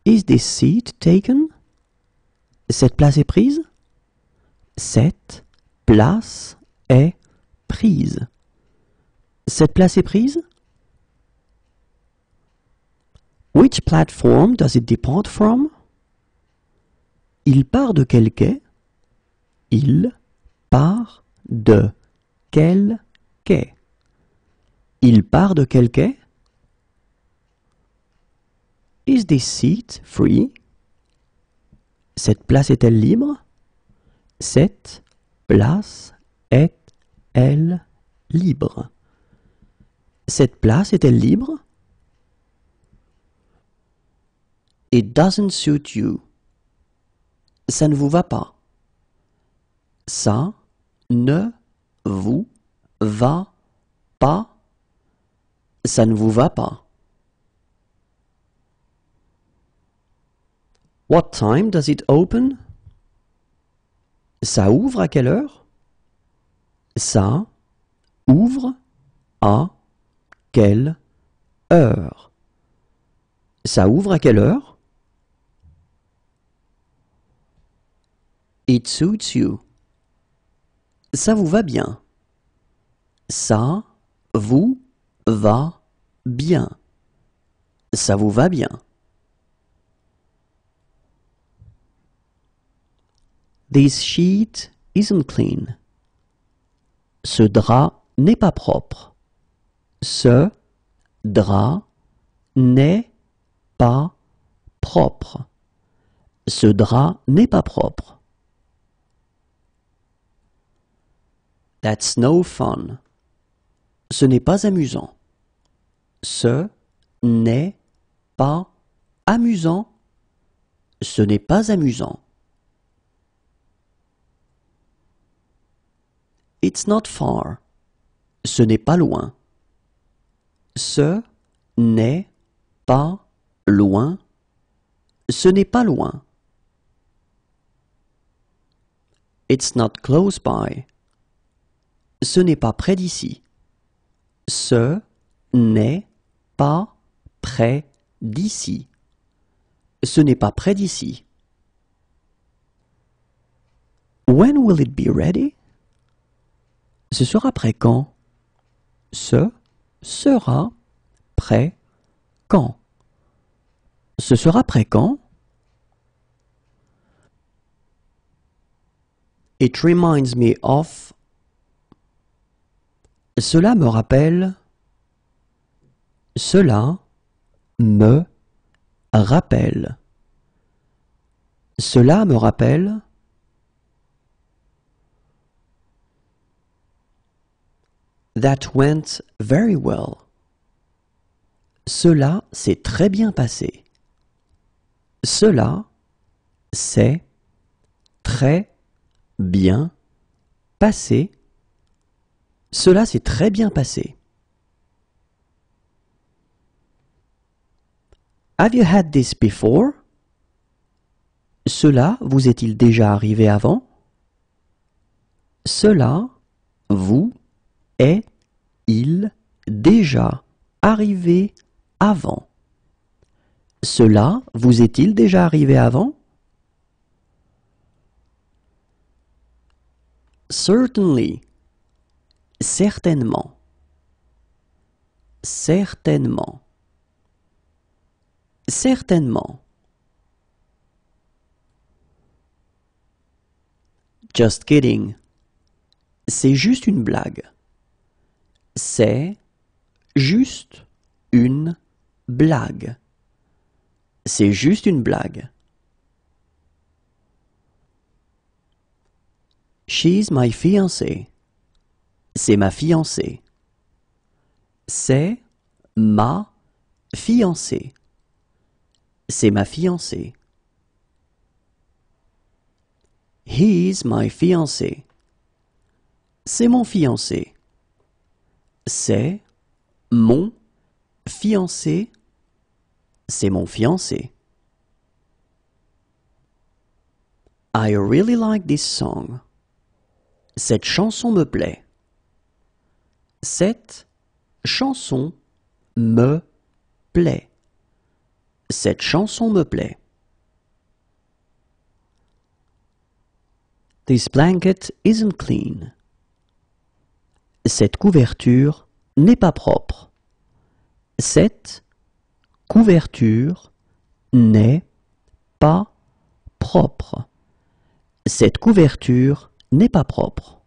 Is this seat taken? Cette place est prise? Cette place est prise. Cette place est prise? Which platform does it depart from? Il part de quel quai? Il part de quel quai? Il part de quel quai? Is this seat free? Cette place est-elle libre? Cette place est-elle libre? Cette place est-elle libre? It doesn't suit you. Ça ne vous va pas. Ça ne vous va pas. Ça ne vous va pas. What time does it open? Ça ouvre à quelle heure? Ça ouvre à quelle heure? Ça ouvre à quelle heure? It suits you. Ça vous va bien. Ça vous va bien. Ça vous va bien. This sheet isn't clean. Ce drap n'est pas propre. Ce drap n'est pas propre. Ce drap n'est pas propre. That's no fun. Ce n'est pas amusant. Ce n'est pas amusant. Ce n'est pas amusant. It's not far. Ce n'est pas loin. Ce n'est pas loin. Ce n'est pas loin. It's not close by. Ce n'est pas près d'ici. Ce n'est pas près d'ici. Ce n'est pas près d'ici. When will it be ready? Ce sera prêt quand? Ce sera prêt quand? Ce sera prêt quand? It reminds me of. Cela me rappelle. Cela me rappelle. Cela me rappelle. That went very well. Cela s'est très bien passé. Cela s'est très bien passé. Cela s'est très bien passé. Have you had this before? Cela vous est-il déjà arrivé avant? Cela vous est-il déjà arrivé avant? Cela vous est-il déjà arrivé avant? Certainly. Certainement. Certainement. Certainement. Just kidding. C'est juste une blague. C'est juste une blague. C'est juste une blague. She's my fiancée. C'est ma fiancée. C'est ma fiancée. C'est ma fiancée. He's my fiancé. C'est mon fiancé. C'est mon fiancé. C'est mon fiancé. I really like this song. Cette chanson me plaît. Cette chanson me plaît. Cette chanson me plaît. This blanket isn't clean. Cette couverture n'est pas propre. Cette couverture n'est pas propre. Cette couverture n'est pas propre.